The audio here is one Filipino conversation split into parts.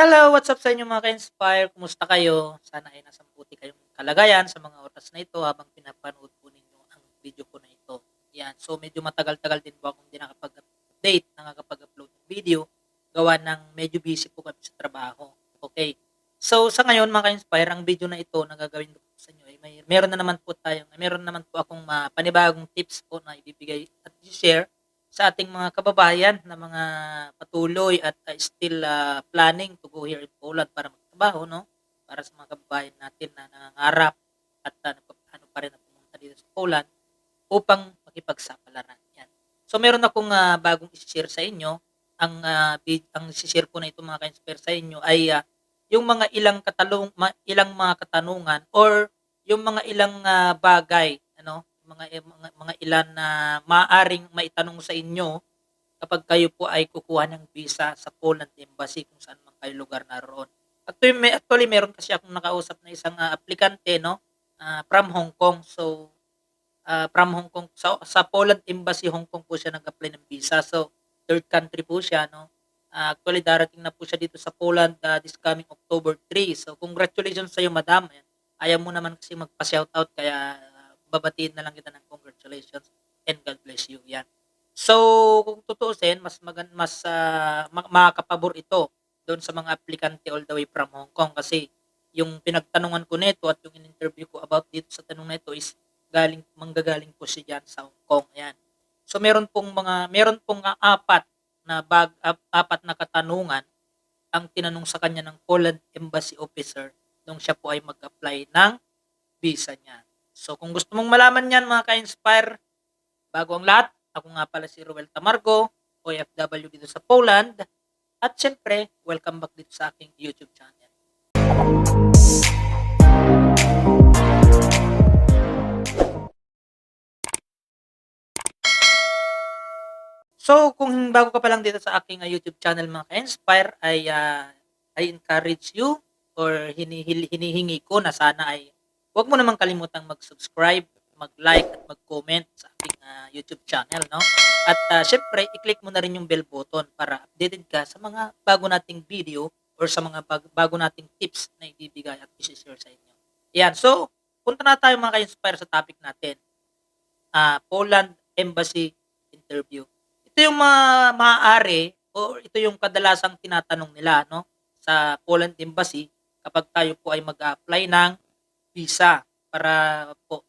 Hello, what's up sa inyo mga ka-inspire? Kumusta kayo? Sana ay nasa mabuti kayong kalagayan sa mga oras na ito habang pinapanood po ninyo ang video ko na ito. Yan. So medyo matagal-tagal din po akong hindi nakapag-update, nakakapag-upload ng video gawa ng medyo busy po kami sa trabaho. Okay. So sa ngayon mga ka-inspire, ang video na ito na gagawin ko po sa inyo ay meron naman po akong panibagong tips po na ibibigay at i-share sa ating mga kababayan na mga patuloy at still planning to go here in Poland para magtrabaho, no? Para sa mga kababayan natin na nangangarap at nagpaplano pa rin na pumunta dito sa Poland upang makipagsapalaran. Yan. So meron akong bagong i-share sa inyo. Ang i-share ko na ito mga ka-inspire sa inyo ay yung mga ilang mga katanungan or yung mga ilang bagay, ano, mga ilan na maaaring maitanong sa inyo kapag kayo po ay kukuha ng visa sa Poland Embassy kung saan man kayo lugar naroon. Actually meron kasi akong nakausap na isang aplikante, no, from Hong Kong. So from Hong Kong sa Poland Embassy Hong Kong po siya nag-apply ng visa. So third country po siya, no. Actually darating na po siya dito sa Poland this coming October 3. So congratulations sa iyo, madam. Ayan. Ayaw mo naman kasi magpa-shoutout kaya babatiin na lang kita ng congratulations and God bless you. Yan. So kung tutuusin, makakapabor ito doon sa mga aplikante all the way from Hong Kong kasi yung pinagtanungan ko nito at yung in-interview ko about dito sa tanong na ito is manggagaling po siya diyan sa Hong Kong. Ayan. So meron pong apat na katanungan ang tinanong sa kanya ng Poland Embassy officer nung siya po ay mag-apply ng visa niya. So kung gusto mong malaman yan mga ka-inspire, bago ang lahat, ako nga pala si Ruel Tamargo, OFW dito sa Poland. At syempre, welcome back dito sa aking YouTube channel. So kung bago ka pa lang dito sa aking YouTube channel mga ka-inspire, I encourage you or hinihingi ko na sana ay huwag mo namang kalimutang mag-subscribe, mag-like at mag-comment sa aking YouTube channel, no? At syempre, i-click mo na rin yung bell button para updated ka sa mga bago nating video or sa mga bago nating tips na ibibigay at i-share sa inyo. Yan. So, punta na tayo mga ka-inspire sa topic natin. Poland Embassy interview. Ito yung maaari o ito yung kadalasang tinatanong nila, no, sa Poland Embassy kapag tayo po ay mag-a-apply ng visa para po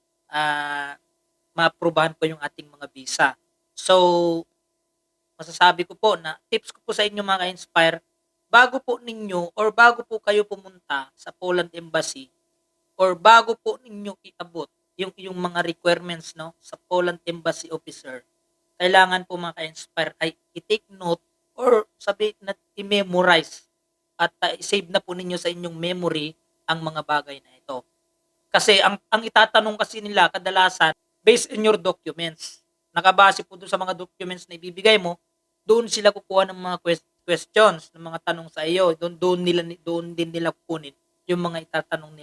maaprubahan po yung ating mga visa. So, masasabi ko po na tips ko po sa inyo mga ka-inspire, bago po ninyo or bago po kayo pumunta sa Poland Embassy or bago po ninyo iabot yung mga requirements, no, sa Poland Embassy officer, kailangan po mga ka-inspire ay i-take note or sabi na i-memorize at i-save na po ninyo sa inyong memory ang mga bagay na ito. Kasi ang itatanong kasi nila kadalasan based on your documents. Nakabase po doon sa mga documents na ibibigay mo, doon sila kukuha ng mga questions, ng mga tanong sa iyo. Doon din nila kukunin yung mga itatanong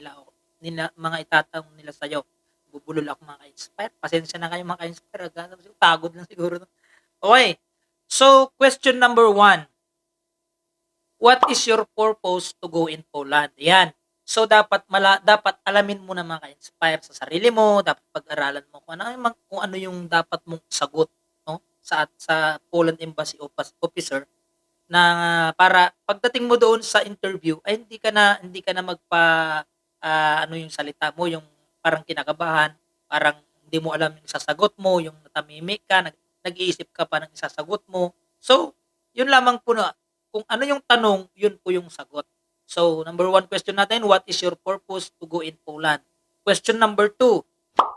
mga itatanong nila sa iyo. Bubulol ako mga ka-inspire. Pasensya na kayo mga ka-inspire. Pagod lang siguro. Okay. So, question number 1. What is your purpose to go in Poland? Yan. So, dapat alamin mo na mga ka-inspire sa sarili mo, dapat pag-aralan mo kung ano yung dapat mong sagot, no, sa Poland Embassy officer na para pagdating mo doon sa interview ay hindi ka na ano yung salita mo, yung parang kinakabahan, parang hindi mo alam yung sasagot mo, yung natamimik ka, nag-iisip ka pa ng isasagot mo. So, yun lamang po na kung ano yung tanong, yun po yung sagot. So, number 1 question natin, what is your purpose to go in Poland? Question number 2,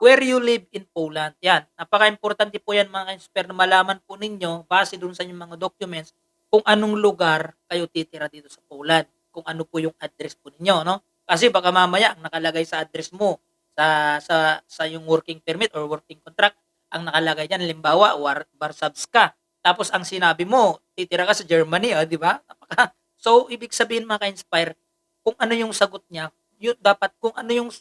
where you live in Poland? Yan, napaka-importante po yan mga ka-inspire na malaman po ninyo base dun sa inyong mga documents kung anong lugar kayo titira dito sa Poland, kung ano po yung address po ninyo, no? Kasi baka mamaya ang nakalagay sa address mo sa yung working permit or working contract, ang nakalagay diyan halimbawa Warszawska. Tapos ang sinabi mo, titira ka sa Germany, di ba? So ibig sabihin mga ka-inspire, kung ano yung sagot niya, yun dapat kung ano yung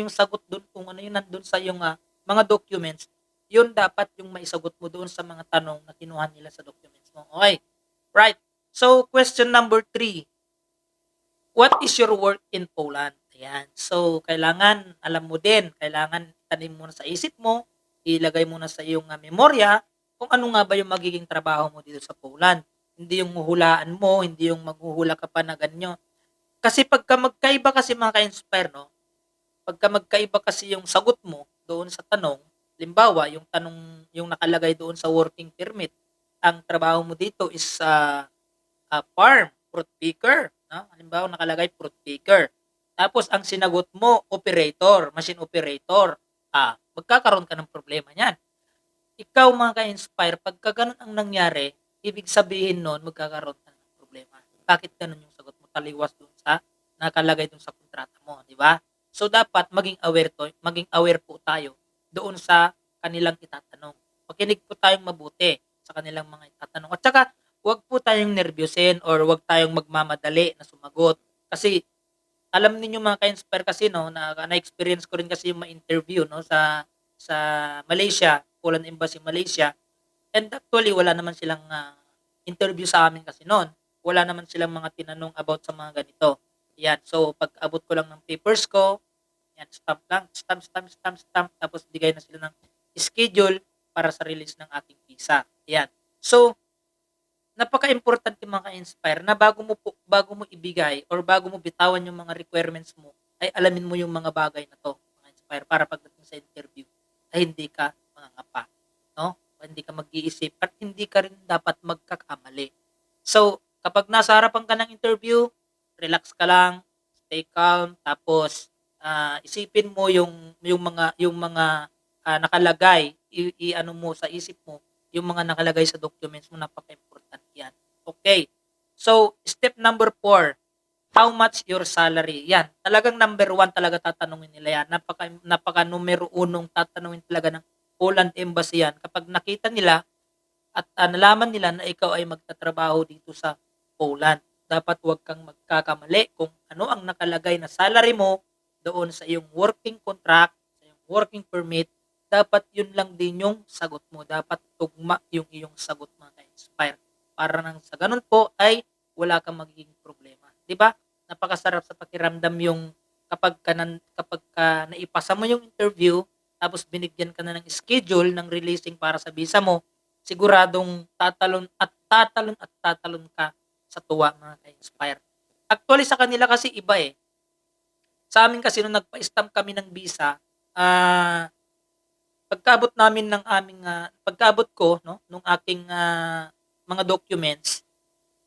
sagot doon, kung ano yung nandoon sa yung mga documents, yun dapat yung maisagot mo doon sa mga tanong na kinuha nila sa documents mo. Okay. Right. So question number 3. What is your work in Poland? Ayan. So, kailangan alam mo din, kailangan tanim mo na sa isip mo, ilagay mo na sa iyong memorya kung ano nga ba yung magiging trabaho mo dito sa Poland. Hindi yung huhulaan mo, hindi yung maghuhula ka pa na ganyo. Kasi pagka magkaiba kasi mga ka-inspire, no? Pagka magkaiba kasi yung sagot mo doon sa tanong, limbawa, yung tanong, yung nakalagay doon sa working permit, ang trabaho mo dito is farm, fruit picker. No? Halimbawa, nakalagay fruit picker. Tapos, ang sinagot mo, operator, machine operator. Magkakaroon ka ng problema niyan. Ikaw mga ka-inspire, pagka ganun ang nangyari, ibig sabihin nun, magkakaroon ka ng problema. Bakit ganun yung sagot mo? Taliwas dun sa nakalagay dun sa kontrata mo, di ba? So, dapat maging aware po tayo doon sa kanilang itatanong. Makinig po tayong mabuti sa kanilang mga itatanong. At saka, huwag po tayong nervyusin or huwag tayong magmamadali na sumagot. Kasi, alam niyo mga ka-inspire kasi no, na-experience ko rin kasi yung ma-interview no sa Malaysia, Poland Embassy Malaysia. And actually wala naman silang interview sa amin kasi noon. Wala naman silang mga tinanong about sa mga ganito. Yan. So pag abot ko lang ng papers ko, yan, stamp lang, stamp, tapos bigay na sila ng schedule para sa release ng ating visa. Yan. So napaka-importante mga ka-inspire na bago mo ibigay or bago mo bitawan yung mga requirements mo, ay alamin mo yung mga bagay na to, mga inspire, para pagdating sa interview ay hindi ka mangangapa, no? Hindi ka mag-iisip at hindi ka rin dapat magkakamali. So, kapag nasa harapan ka ng interview, relax ka lang, stay calm, tapos isipin mo yung mga nakalagay, i-ano mo sa isip mo yung mga nakalagay sa documents mo, napaka-important yan. Okay. So, step number 4, how much your salary? Yan. Talagang number 1 talaga tatanungin nila yan. Napaka numero 1 tatanungin talaga ng Poland Embassy yan. Kapag nakita nila at nalaman nila na ikaw ay magtatrabaho dito sa Poland, dapat huwag kang magkakamali kung ano ang nakalagay na salary mo doon sa iyong working contract, sa iyong working permit. Dapat yun lang din yung sagot mo. Dapat tugma yung iyong sagot mga ka-inspire. Para nang sa ganun po ay wala kang magiging problema. 'Di ba? Napakasarap sa pakiramdam yung kapag ka naipasa mo yung interview, tapos binigyan ka na ng schedule ng releasing para sa visa mo, siguradong tatalon ka sa tuwa mga ka-inspire. Actually sa kanila kasi iba eh. Sa amin kasi nung nagpa-stamp kami ng visa, pagkaabot ko 'no, nung aking mga documents,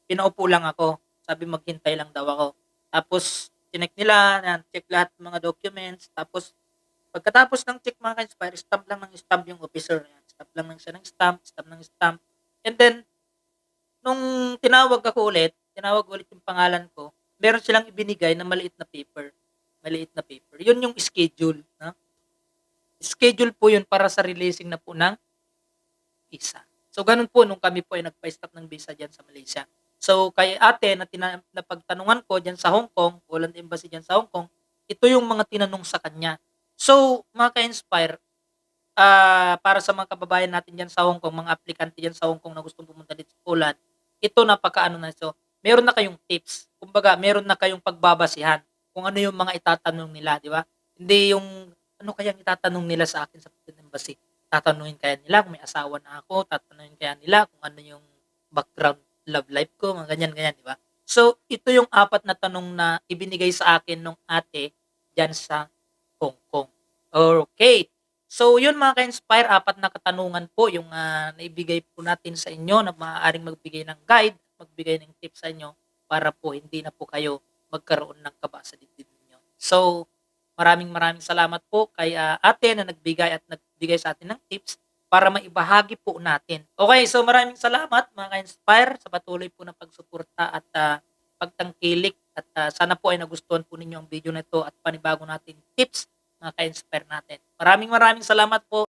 pinaupo lang ako. Sabi maghintay lang daw ako. Tapos chineck nila, yan, check lahat ng mga documents. Tapos pagkatapos ng check mga ka-inspire, stamp lang ng stamp yung officer. Yan. Stamp lang ng siya ng stamp ng stamp. And then, nung tinawag ulit yung pangalan ko, meron silang ibinigay na maliit na paper. Maliit na paper. Yun yung schedule. No? Schedule po yun para sa releasing na po ng visa. So, ganun po nung kami po ay nagpa-stop ng visa dyan sa Malaysia. So, kay ate na pagtanungan ko dyan sa Hong Kong, Poland Embassy dyan sa Hong Kong, ito yung mga tinanong sa kanya. So, mga ka-inspire, para sa mga kababayan natin dyan sa Hong Kong, mga aplikante dyan sa Hong Kong na gustong pumunta dito sa Poland, ito napakaano na ito. Meron na kayong tips. Kumbaga, meron na kayong pagbabasihan kung ano yung mga itatanong nila, di ba? Hindi yung ano kayang itatanong nila sa akin sa Poland Embassy. Tatanungin kaya nila kung may asawa na ako, tatanungin kaya nila kung ano yung background love life ko, mga ganyan-ganyan, di ba? So, ito yung 4 na tanong na ibinigay sa akin nung ate dyan sa Hong Kong. Okay. So, yun mga ka-inspire, 4 na katanungan po yung naibigay po natin sa inyo na maaaring magbigay ng guide, magbigay ng tips sa inyo para po hindi na po kayo magkaroon ng kaba sa dibdib ninyo. So, maraming salamat po kay ate na nagbigay sa atin ng tips para maibahagi po natin. Okay, so maraming salamat mga ka-inspire sa patuloy po na pagsuporta at pagtangkilik at sana po ay nagustuhan po ninyo ang video na ito at panibago natin tips mga ka-inspire natin. Maraming salamat po.